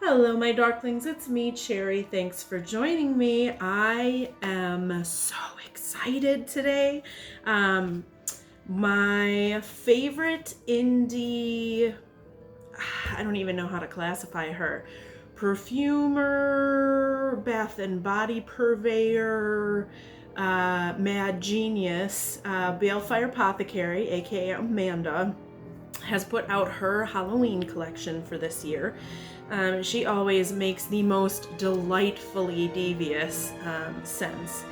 Hello, my darklings. It's me, Cherri. Thanks for joining me. I am so excited today. My favorite indie, I don't even know how to classify her, perfumer, bath and body purveyor, mad genius, Balefire Apothecary, aka Amanda, has put out her Halloween collection for this year. She always makes the most delightfully devious scents.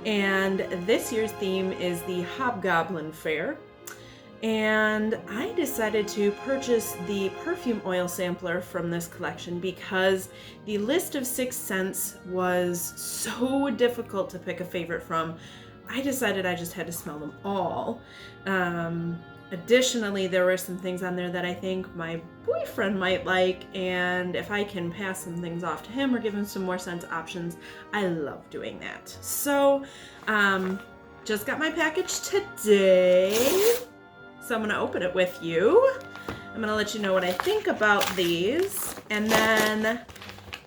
And this year's theme is the Hobgoblin Faire. And I decided to purchase the perfume oil sampler from this collection because the list of 6 scents was so difficult to pick a favorite from. I decided I just had to smell them all. Additionally, there were some things on there that I think my boyfriend might like, and if I can pass some things off to him or give him some more scent options, I love doing that. So, just got my package today, so I'm gonna open it with you. I'm gonna let you know what I think about these, and then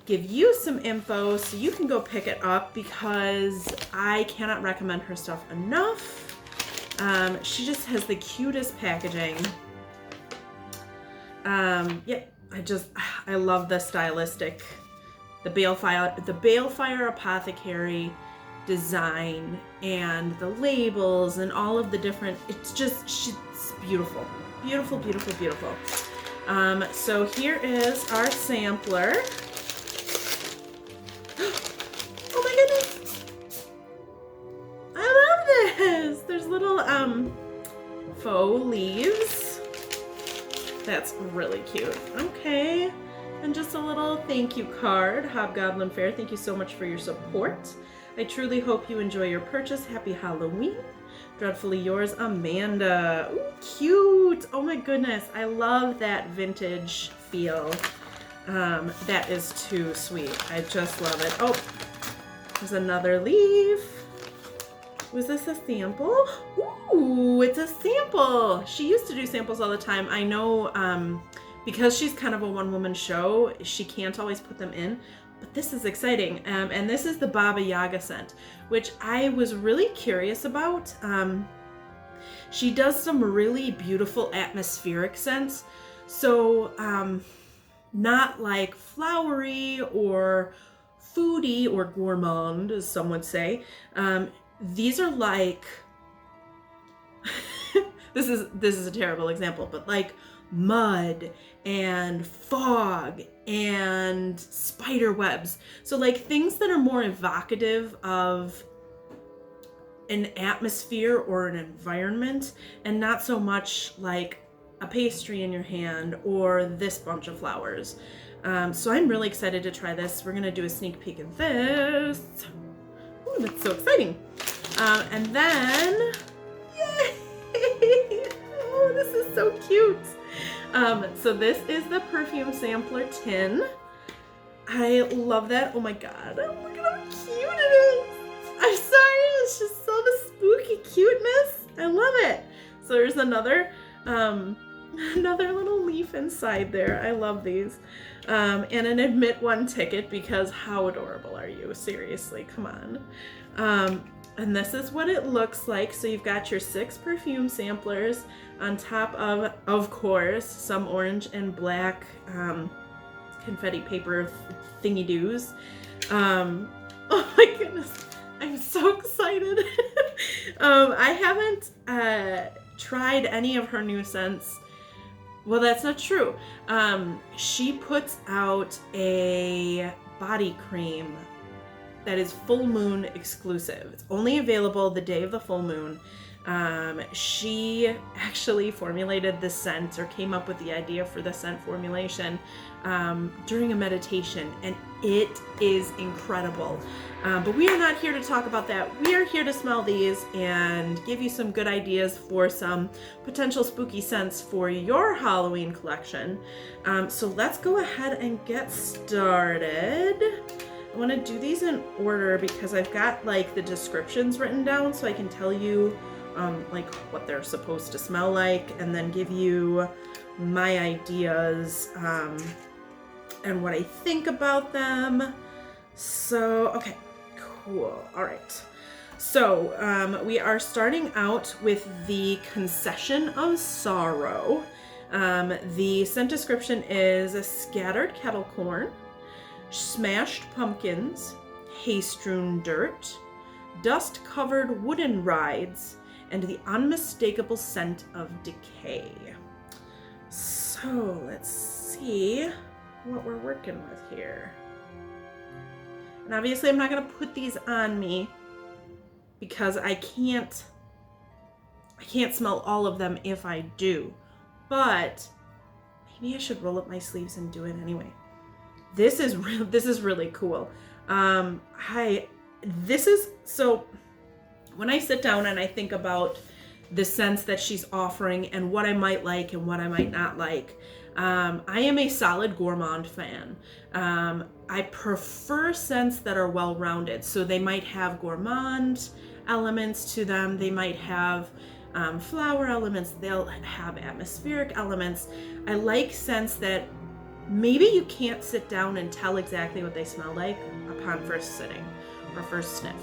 give you some info so you can go pick it up because I cannot recommend her stuff enough. She just has the cutest packaging. Yeah, I love the stylistic, the Balefire Apothecary design and the labels and all of the different, it's beautiful. Beautiful, beautiful, beautiful. So here is our sampler. Oh my goodness! I love this! There's little faux leaves. That's really cute. Okay. And just a little thank you card. Hobgoblin Faire, thank you so much for your support. I truly hope you enjoy your purchase. Happy Halloween. Dreadfully yours, Amanda. Ooh, cute. Oh my goodness. I love that vintage feel. That is too sweet. I just love it. Oh, there's another leaf. Was this a sample? Ooh, it's a sample. She used to do samples all the time. I know because she's kind of a one-woman show, she can't always put them in, but this is exciting. And this is the Baba Yaga scent, which I was really curious about. She does some really beautiful atmospheric scents. So not like flowery or foodie or gourmand, as some would say. These are like, this is a terrible example, but like mud and fog and spider webs. So like things that are more evocative of an atmosphere or an environment, and not so much like a pastry in your hand or this bunch of flowers. So I'm really excited to try this. We're gonna do a sneak peek at this. Ooh, that's so exciting. And then, yay! Oh, this is so cute. So this is the perfume sampler tin. I love that. Oh my god, look at how cute it is. I'm sorry, it's just so the spooky cuteness. I love it. So there's another little leaf inside there. I love these. And an admit one ticket because how adorable are you? Seriously, come on. And this is what it looks like. So you've got your 6 perfume samplers on top of course, some orange and black confetti paper thingy-doos. Oh my goodness, I'm so excited. I haven't tried any of her new scents. Well, that's not true. She puts out a body cream that is full moon exclusive. It's only available the day of the full moon. She actually formulated the scent, or came up with the idea for the scent formulation during a meditation, and it is incredible. But we are not here to talk about that. We are here to smell these and give you some good ideas for some potential spooky scents for your Halloween collection. So let's go ahead and get started. I want to do these in order because I've got like the descriptions written down so I can tell you like what they're supposed to smell like, and then give you my ideas and what I think about them. So, okay, cool. All right. So we are starting out with the Concession of Sorrow. The scent description is scattered kettle corn, smashed pumpkins, hay-strewn dirt, dust-covered wooden rides, and the unmistakable scent of decay. So let's see what we're working with here. And obviously I'm not going to put these on me because I can't smell all of them if I do. But maybe I should roll up my sleeves and do it anyway. This is really cool. So when I sit down and I think about the scents that she's offering and what I might like and what I might not like, I am a solid gourmand fan. I prefer scents that are well-rounded. So they might have gourmand elements to them. They might have flower elements. They'll have atmospheric elements. I like scents that maybe you can't sit down and tell exactly what they smell like upon first sitting or first sniff.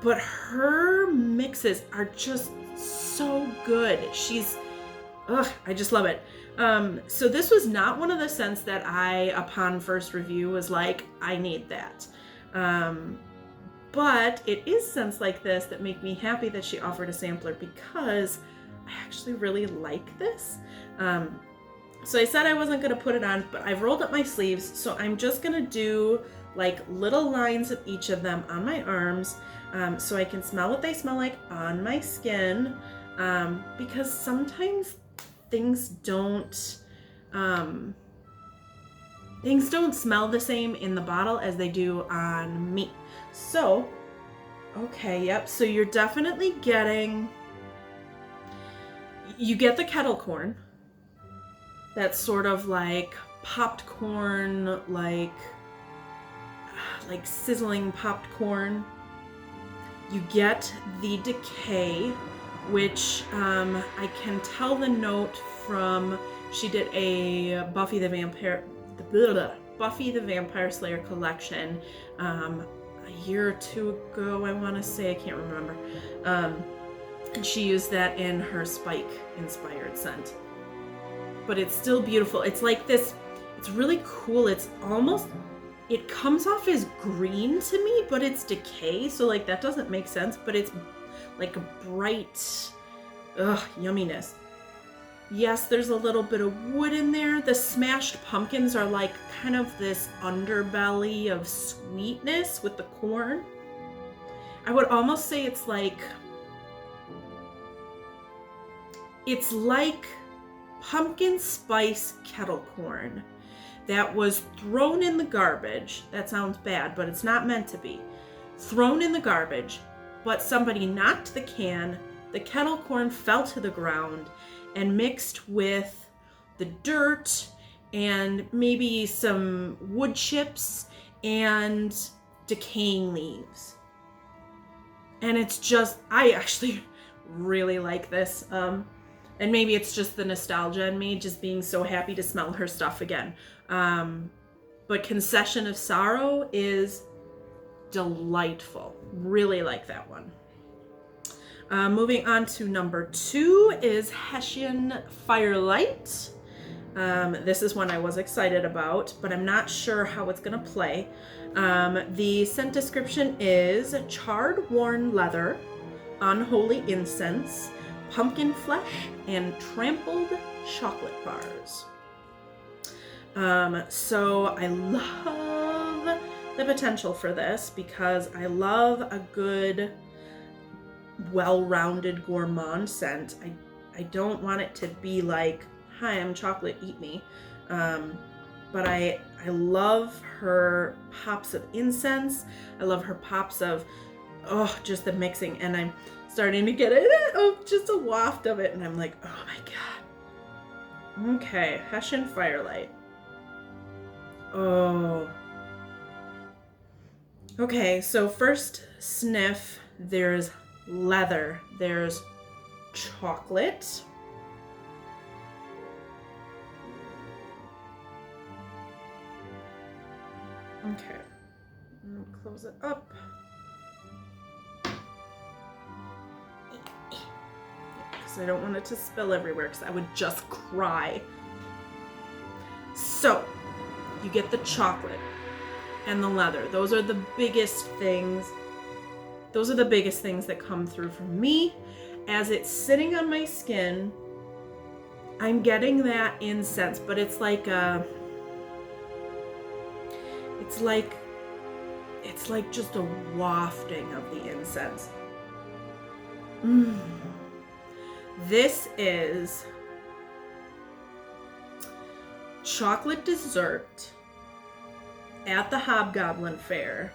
But her mixes are just so good. I just love it. So this was not one of the scents that I, upon first review, was like, I need that. But it is scents like this that make me happy that she offered a sampler, because I actually really like this. So I said I wasn't going to put it on, but I've rolled up my sleeves, so I'm just going to do like little lines of each of them on my arms, so I can smell what they smell like on my skin, because sometimes things don't smell the same in the bottle as they do on me. So, okay, yep, so you're definitely you get the kettle corn. That's sort of like popped corn, like sizzling popped corn. You get the decay, which I can tell the note from, she did a Buffy the Vampire Slayer collection a year or two ago, I want to say, I can't remember. And she used that in her Spike inspired scent. But it's still beautiful. It's like this, it's really cool. It comes off as green to me, but it's decay, so like that doesn't make sense, but it's like a bright yumminess. Yes, there's a little bit of wood in there. The smashed pumpkins are like kind of this underbelly of sweetness with the corn. I would almost say it's like pumpkin spice kettle corn that was thrown in the garbage. That sounds bad, but it's not meant to be. Thrown in the garbage, but somebody knocked the can, the kettle corn fell to the ground, and mixed with the dirt and maybe some wood chips and decaying leaves. And it's just, I actually really like this. And maybe it's just the nostalgia in me, just being so happy to smell her stuff again. But Concession of Sorrow is delightful. Really like that one. Moving on to number 2 is Hessian Firelight. This is one I was excited about, but I'm not sure how it's going to play. The scent description is charred worn leather, unholy incense, pumpkin flesh, and trampled chocolate bars. So I love the potential for this because I love a good, well-rounded gourmand scent. I don't want it to be like, hi, I'm chocolate, eat me. But I love her pops of incense. I love her pops of, just the mixing. And I'm starting to get just a waft of it. And I'm like, oh my God. Okay, Hessian Firelight. Oh. Okay, so first sniff, there's leather, there's chocolate, Okay. Close it up. Because I don't want it to spill everywhere because I would just cry. So, you get the chocolate and the leather. Those are the biggest things. Those are the biggest things that come through for me. As it's sitting on my skin, I'm getting that incense, but it's like just a wafting of the incense. This is chocolate dessert at the Hobgoblin Faire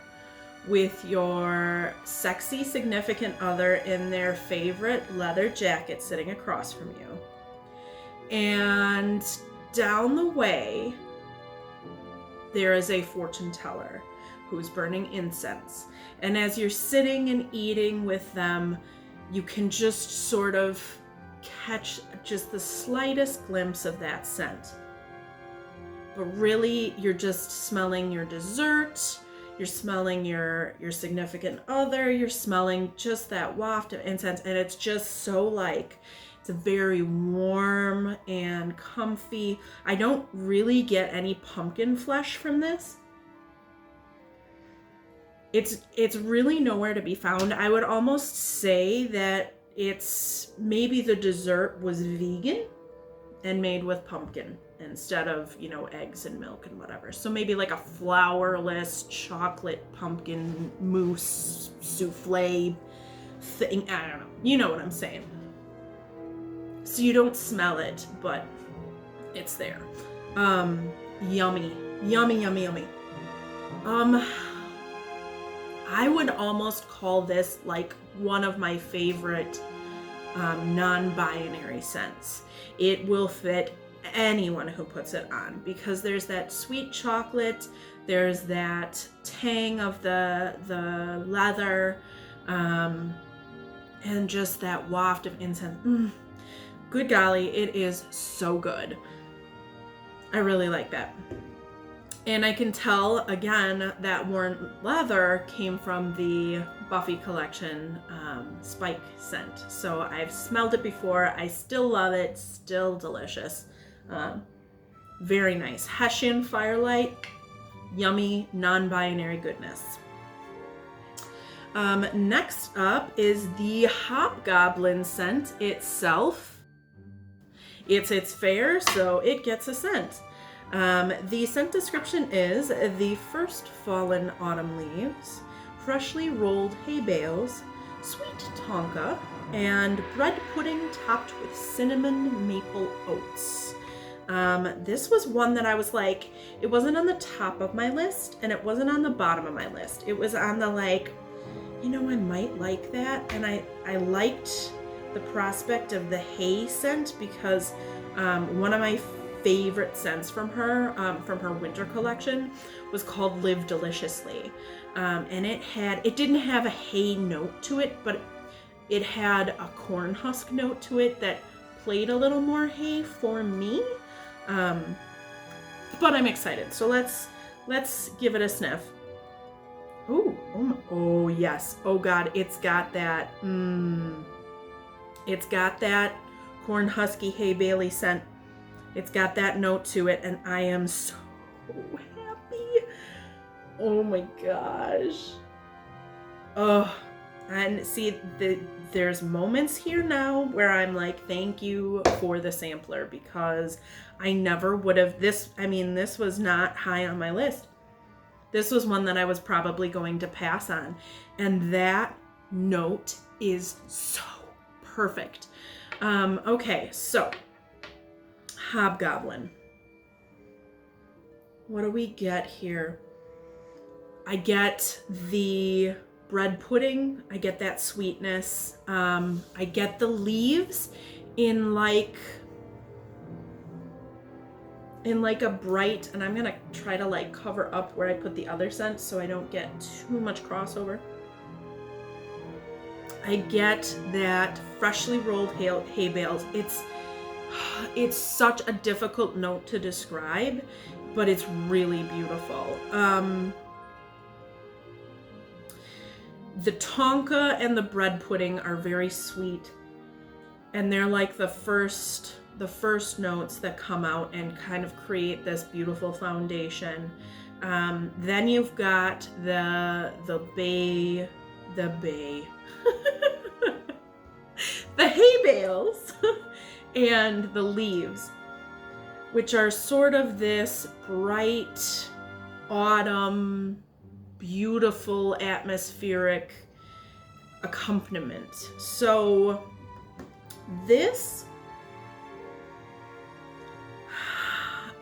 with your sexy significant other in their favorite leather jacket sitting across from you. And down the way, there is a fortune teller who's burning incense. And as you're sitting and eating with them, you can just sort of catch just the slightest glimpse of that scent. But really, you're just smelling your dessert, you're smelling your significant other, you're smelling just that waft of incense, and it's just so like, it's very warm and comfy. I don't really get any pumpkin flesh from this. It's really nowhere to be found. I would almost say that it's maybe the dessert was vegan and made with pumpkin instead of, eggs and milk and whatever. So maybe like a flourless chocolate pumpkin mousse souffle thing. I don't know. You know what I'm saying. So you don't smell it, but it's there. Yummy. Yummy, yummy, yummy. I would almost call this like one of my favorite non-binary scents. It will fit anyone who puts it on because there's that sweet chocolate, there's that tang of the leather, and just that waft of incense. Good golly, it is so good. I really like that. And I can tell, again, that worn leather came from the Buffy collection spike scent. So I've smelled it before. I still love it. Still delicious. Very nice. Hessian Firelight. Yummy, non-binary goodness. Next up is the Hobgoblin scent itself. It's its fair, so it gets a scent. The scent description is the first fallen autumn leaves, freshly rolled hay bales, sweet tonka, and bread pudding topped with cinnamon maple oats. This was one that I was like, it wasn't on the top of my list and it wasn't on the bottom of my list. It was on the like, I might like that. And I liked the prospect of the hay scent because one of my favorite scents from her winter collection was called Live Deliciously. And it didn't have a hay note to it, but it had a corn husk note to it that played a little more hay for me. But I'm excited. So let's give it a sniff. Oh yes. Oh God, it's got that. It's got that corn husky hay Bailey scent. It's got that note to it, and I am so happy. Oh my gosh. Oh, and see, there's moments here now where I'm like, thank you for the sampler, because I never would have, this was not high on my list. This was one that I was probably going to pass on. And that note is so perfect. Okay, so Hobgoblin. What do we get here? I get the bread pudding. I get that sweetness. I get the leaves in like a bright, and I'm gonna try to like cover up where I put the other scent so I don't get too much crossover. I get that freshly rolled hay bales. It's such a difficult note to describe, but it's really beautiful. The tonka and the bread pudding are very sweet, and they're like the first notes that come out and kind of create this beautiful foundation. Then you've got the bay, the hay bales and the leaves, which are sort of this bright autumn, beautiful atmospheric accompaniment. So this,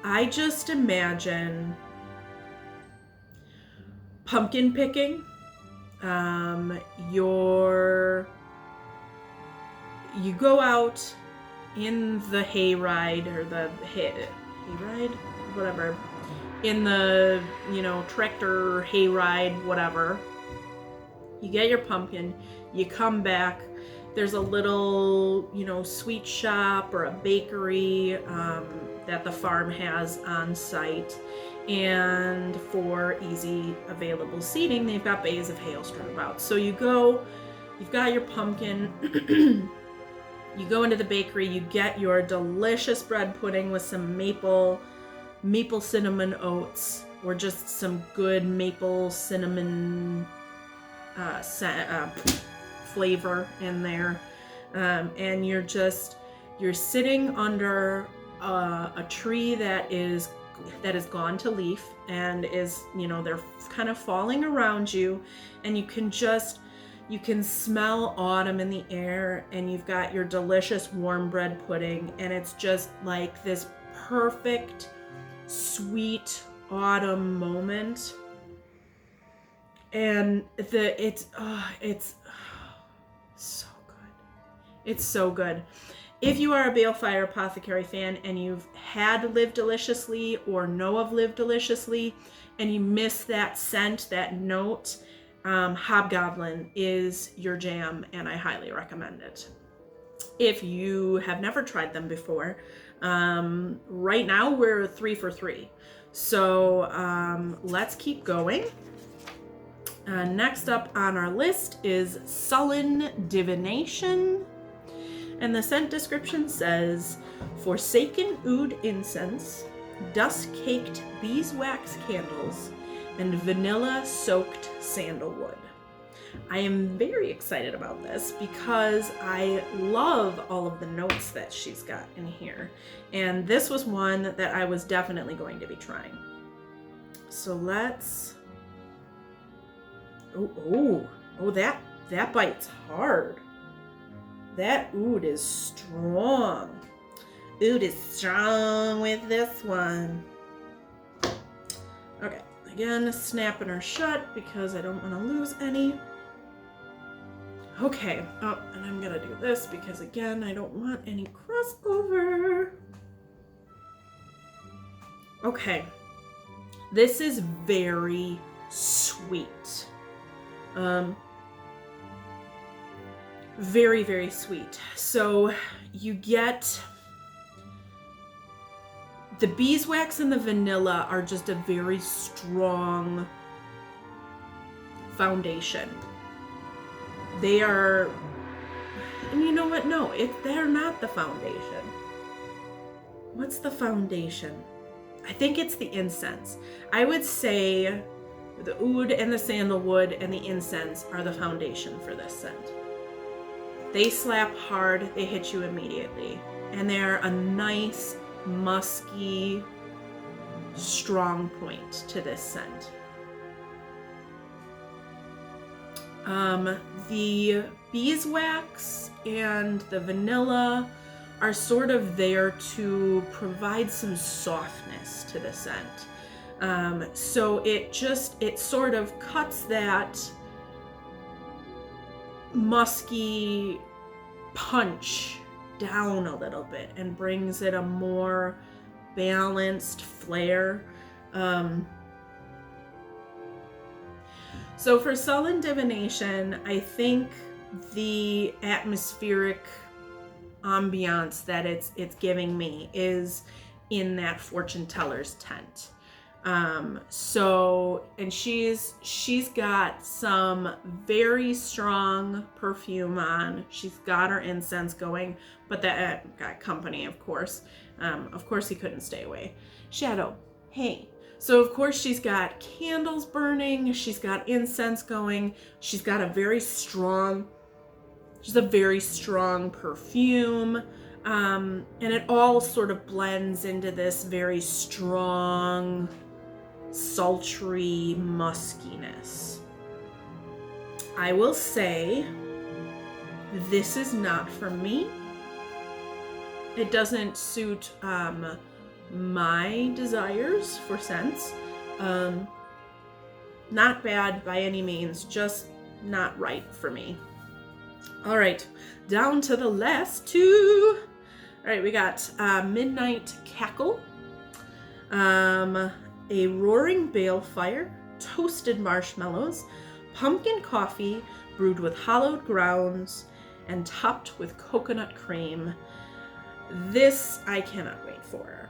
I just imagine pumpkin picking. You go out in the hayride, or the hayride, whatever, in the, tractor, hayride, whatever. You get your pumpkin, you come back, there's a little, sweet shop or a bakery that the farm has on site. And for easy available seating, they've got bays of hay strewn about. So you go, you've got your pumpkin, you go into the bakery, you get your delicious bread pudding with some maple cinnamon oats, or just some good maple cinnamon flavor in there. And you're sitting under a tree that is gone to leaf, and is, they're kind of falling around you, and you can smell autumn in the air, and you've got your delicious warm bread pudding, and it's just like this perfect sweet autumn moment. And it's so good. It's so good. If you are a Balefire Apothecary fan and you've had Live Deliciously or know of Live Deliciously and you miss that scent, that note, Hobgoblin is your jam, and I highly recommend it. If you have never tried them before, right now we're 3 for 3. So let's keep going. Next up on our list is Sullen Divination. And the scent description says, forsaken oud incense, dust-caked beeswax candles, and vanilla-soaked sandalwood. I am very excited about this because I love all of the notes that she's got in here. And this was one that I was definitely going to be trying. So let's... Oh, that bites hard. That oud is strong. Oud is strong with this one. Okay, again, snapping her shut because I don't want to lose any. Okay, and I'm gonna do this because, again, I don't want any crossover. Okay, this is very sweet. Very, very sweet. So you get the beeswax and the vanilla are just a very strong foundation. They are, and you know what? No, they're not the foundation. What's the foundation? I think it's the incense. I would say the oud and the sandalwood and the incense are the foundation for this scent. They slap hard, they hit you immediately. And they're a nice, musky, strong point to this scent. The beeswax and the vanilla are sort of there to provide some softness to the scent. So it sort of cuts that musky punch down a little bit and brings it a more balanced flair. So for Sullen Divination, I think the atmospheric ambiance that it's giving me is in that fortune teller's tent. And she's got some very strong perfume on. She's got her incense going, but that got company, of course. Of course he couldn't stay away. Shadow, hey. So of course she's got candles burning, she's got incense going, she's got a very strong perfume. And it all sort of blends into this very strong, sultry muskiness. I will say, this is not for me. It doesn't suit my desires for scents. Not bad by any means, just not right for me. All right, down to the last two. All right, we got Midnight Cackle, a roaring balefire, toasted marshmallows, pumpkin coffee brewed with hallowed grounds and topped with coconut cream. This I cannot wait for.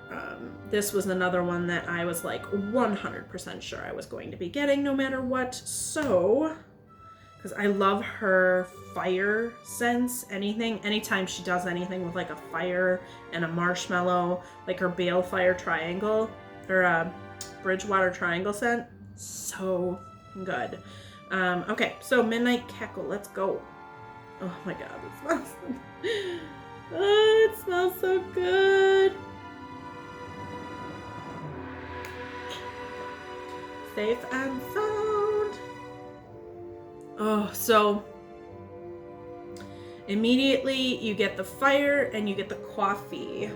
This was another one that I was like 100% sure I was going to be getting no matter what. So, because I love her fire scents, anytime she does anything with like a fire and a marshmallow, like her Balefire triangle, or Bridgewater triangle scent, so good. Okay, so Midnight Cackle, let's go. Oh my god, it smells oh, it smells so good. Safe and sound. Oh, so immediately you get the fire and you get the coffee.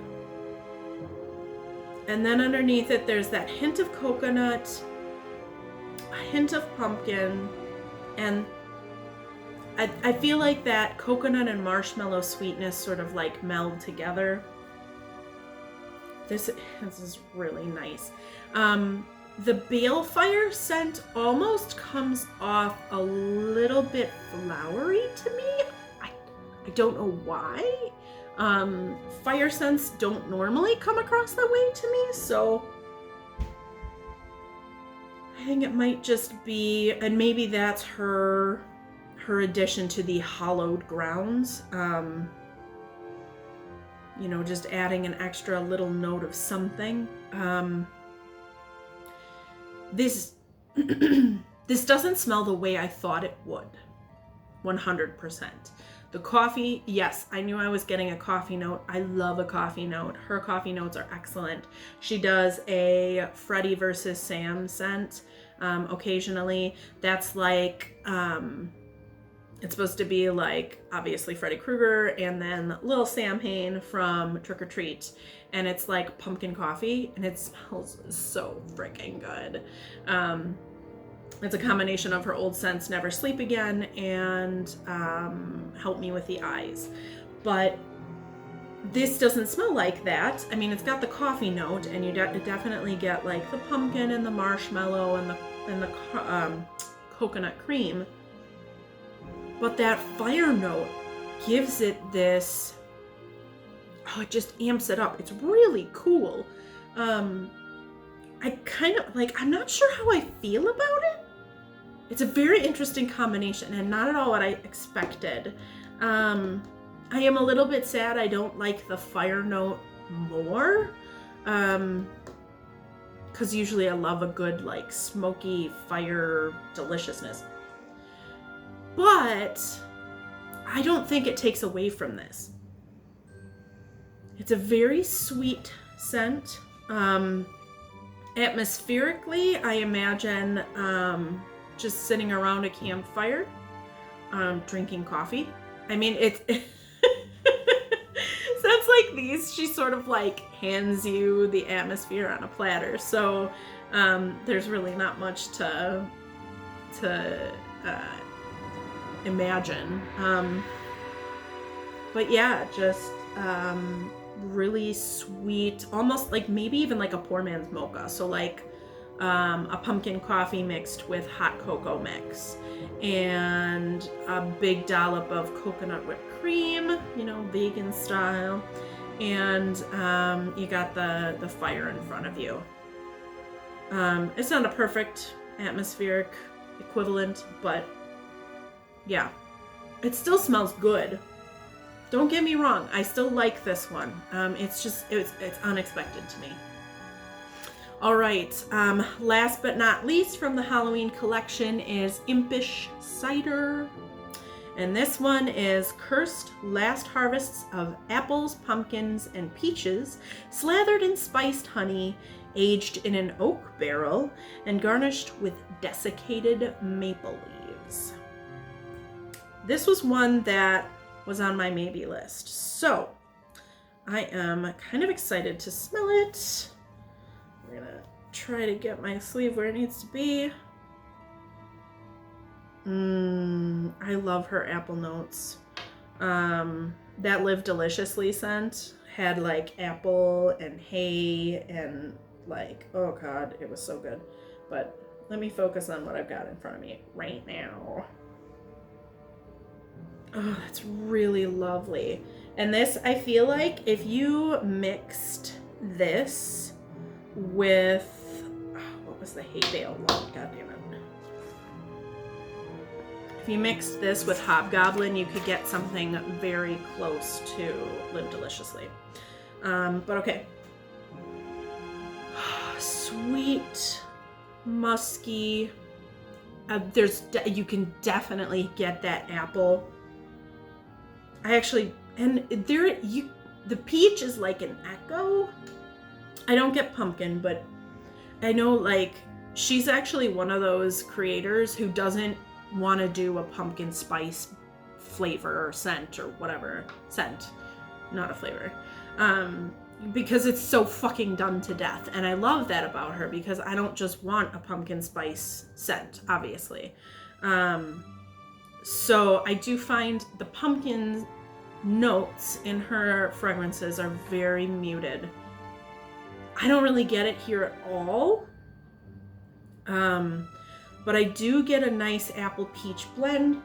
And then underneath it, there's that hint of coconut, a hint of pumpkin, and I feel like that coconut and marshmallow sweetness sort of like meld together. This is really nice. The Balefire scent almost comes off a little bit flowery to me. I don't know why. Fire scents don't normally come across that way to me, so I think it might just be, and maybe that's her addition to the hallowed grounds. You know, just adding an extra little note of something. This this doesn't smell the way I thought it would. 100%. The coffee, yes, I knew I was getting a coffee note. I love a coffee note. Her coffee notes are excellent. She does a Freddy versus Sam scent occasionally. That's like, it's supposed to be like, obviously, Freddy Krueger and then Little Sam Hain from Trick or Treat. And it's like pumpkin coffee, and it smells so freaking good. It's a combination of her old scents, Never Sleep Again, and Help Me With the Eyes. But this doesn't smell like that. I mean, it's got the coffee note, and you definitely get like the pumpkin and the marshmallow and the coconut cream. But that fire note gives it this, oh, it just amps it up. It's really cool. I kind of, like, I'm not sure how I feel about it. It's a very interesting combination and not at all what I expected. I am a little bit sad I don't like the fire note more. Because usually I love a good, like, smoky fire deliciousness. But I don't think it takes away from this. It's a very sweet scent. Atmospherically, I imagine just sitting around a campfire, drinking coffee. I mean, it sounds like these, she sort of like hands you the atmosphere on a platter. So there's really not much to imagine. But yeah, just really sweet, almost like maybe even like a poor man's mocha. So like a pumpkin coffee mixed with hot cocoa mix and a big dollop of coconut whipped cream, you know, vegan style, and you got the fire in front of you. It's not a perfect atmospheric equivalent, but yeah, it still smells good. Don't get me wrong, I still like this one. It's unexpected to me. All right, last but not least from the Halloween collection is Impish Cider. And this one is cursed last harvests of apples, pumpkins, and peaches, slathered in spiced honey, aged in an oak barrel, and garnished with desiccated maple leaves. This was one that was on my maybe list, so I am kind of excited to smell it. We're gonna try to get my sleeve where it needs to be. I love her apple notes. That Live Deliciously scent had like apple and hay and like, oh god, it was so good. But let me focus on what I've got in front of me right now. Oh, that's really lovely. And this, I feel like if you mixed this with, what was the hay bale one? God damn it. If you mixed this with Hobgoblin, you could get something very close to Live Deliciously. But okay. Sweet, musky. You can definitely get that apple. The peach is like an echo. I don't get pumpkin, but I know like she's actually one of those creators who doesn't want to do a pumpkin spice flavor or scent or whatever. Scent, not a flavor. Because it's so fucking done to death. And I love that about her because I don't just want a pumpkin spice scent, obviously. So I do find the pumpkin notes in her fragrances are very muted. I don't really get it here at all. But I do get a nice apple peach blend.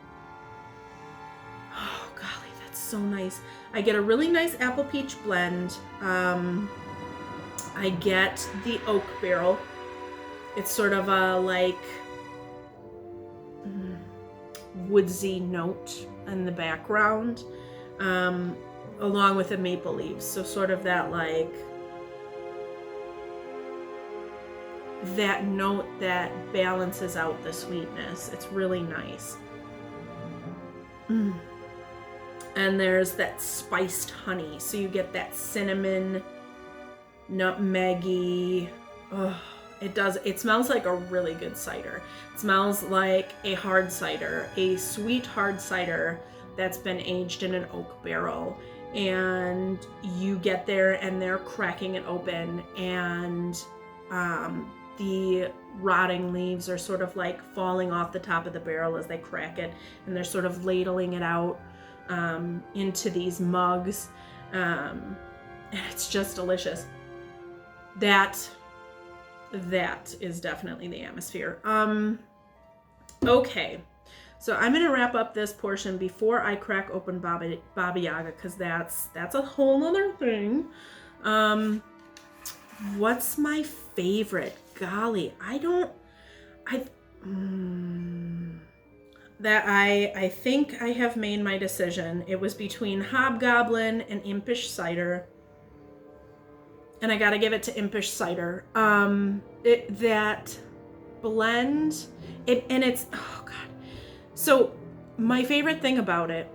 Oh, golly, that's so nice. I get a really nice apple peach blend. I get the oak barrel. It's sort of a like woodsy note in the background, along with the maple leaves. So sort of that like that note that balances out the sweetness. It's really nice. And there's that spiced honey. So you get that cinnamon, nutmeggy. Oh, it smells like a really good cider. It smells like a hard cider, a sweet hard cider that's been aged in an oak barrel. And you get there and they're cracking it open and the rotting leaves are sort of like falling off the top of the barrel as they crack it, and they're sort of ladling it out into these mugs, and it's just delicious. That is definitely the atmosphere. Okay, so I'm gonna wrap up this portion before I crack open Baba Yaga, because that's a whole other thing. What's my favorite? Golly, I think I have made my decision. It was between Hobgoblin and Impish Cider, and I gotta give it to Impish Cider. That blend, it's oh god. So my favorite thing about it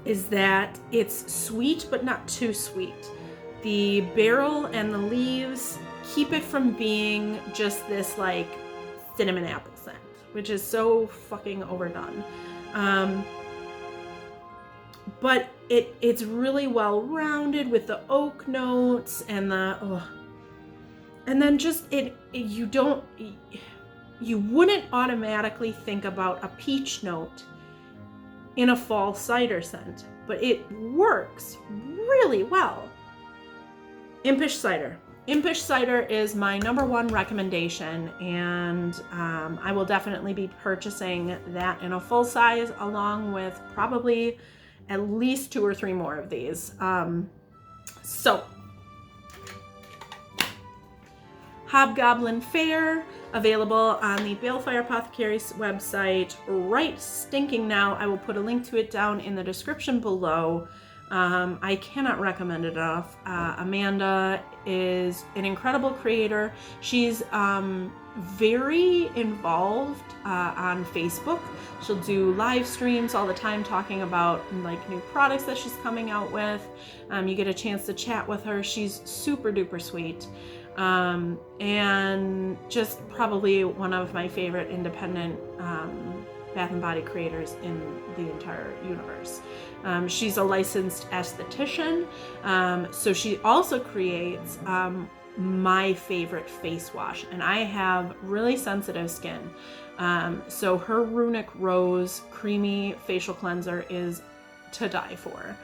is that it's sweet but not too sweet. The barrel and the leaves keep it from being just this like cinnamon apple scent, which is so fucking overdone. But it's really well rounded with the oak notes and and then just you wouldn't automatically think about a peach note in a fall cider scent, but it works really well. Impish Cider. Impish Cider is my #1 recommendation, and I will definitely be purchasing that in a full size along with probably at least 2 or 3 more of these. So Hobgoblin Faire, available on the Balefire Apothecary's website right stinking now. I will put a link to it down in the description below. I cannot recommend it enough. Amanda is an incredible creator. She's very involved on Facebook. She'll do live streams all the time talking about like new products that she's coming out with. You get a chance to chat with her. She's super duper sweet. And just probably one of my favorite independent Bath and Body creators in the entire universe. She's a licensed esthetician, so she also creates my favorite face wash, and I have really sensitive skin. So her Runic Rose Creamy Facial Cleanser is to die for.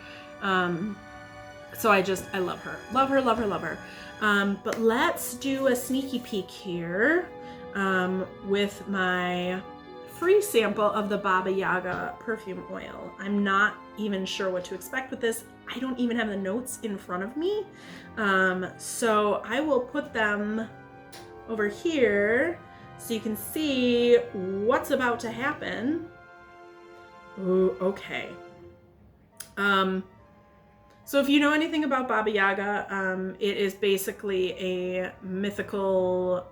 So I love her. Love her, love her, love her. But let's do a sneaky peek here with my free sample of the Baba Yaga perfume oil. I'm not even sure what to expect with this. I don't even have the notes in front of me. So I will put them over here so you can see what's about to happen. Ooh, okay. So if you know anything about Baba Yaga, it is basically a mythical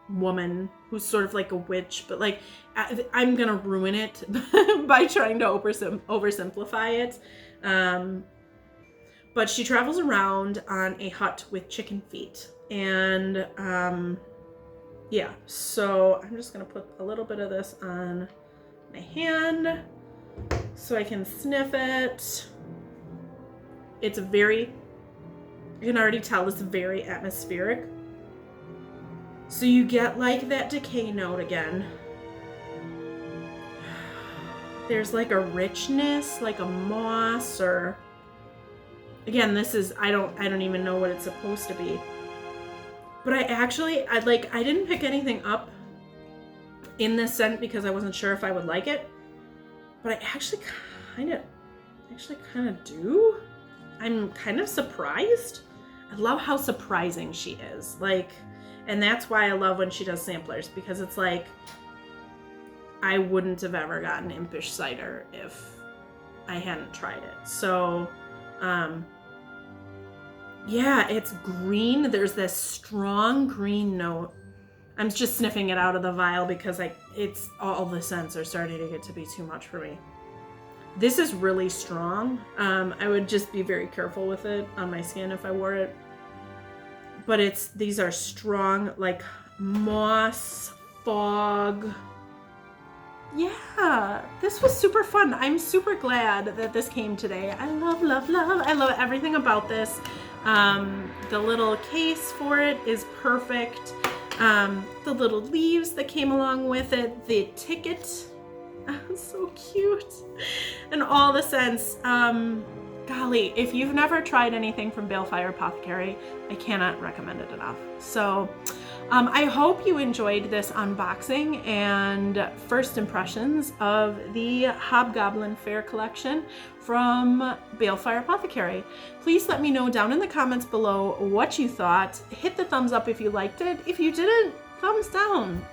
woman who's sort of like a witch, but like I'm gonna ruin it by trying to oversimplify it. But she travels around on a hut with chicken feet, and yeah, so I'm just gonna put a little bit of this on my hand so I can sniff it. It's very, you can already tell it's very atmospheric. So you get like that decay note again. There's like a richness, like a moss, or again, this is, I don't even know what it's supposed to be. But I didn't pick anything up in this scent because I wasn't sure if I would like it. But I actually kind of do. I'm kind of surprised. I love how surprising she is. Like, and that's why I love when she does samplers, because it's like, I wouldn't have ever gotten Impish Cider if I hadn't tried it. So, yeah, it's green. There's this strong green note. I'm just sniffing it out of the vial because it's all the scents are starting to get to be too much for me. This is really strong. I would just be very careful with it on my skin if I wore it. But these are strong, like moss, fog. Yeah, this was super fun. I'm super glad that this came today. I love, love, love. I love everything about this. The little case for it is perfect. The little leaves that came along with it, the ticket, so cute, and all the scents. Golly, if you've never tried anything from Balefire Apothecary, I cannot recommend it enough. So I hope you enjoyed this unboxing and first impressions of the Hobgoblin Faire collection from Balefire Apothecary. Please let me know down in the comments below what you thought. Hit the thumbs up if you liked it. If you didn't, thumbs down.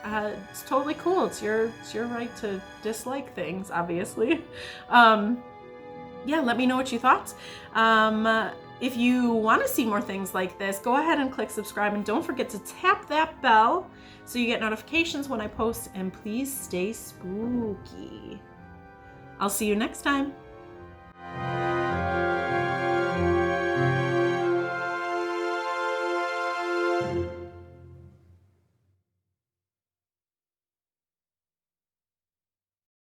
It's totally cool. It's your right to dislike things, obviously. Yeah, let me know what you thought. If you want to see more things like this, go ahead and click subscribe, and don't forget to tap that bell so you get notifications when I post, and please stay spooky. I'll see you next time.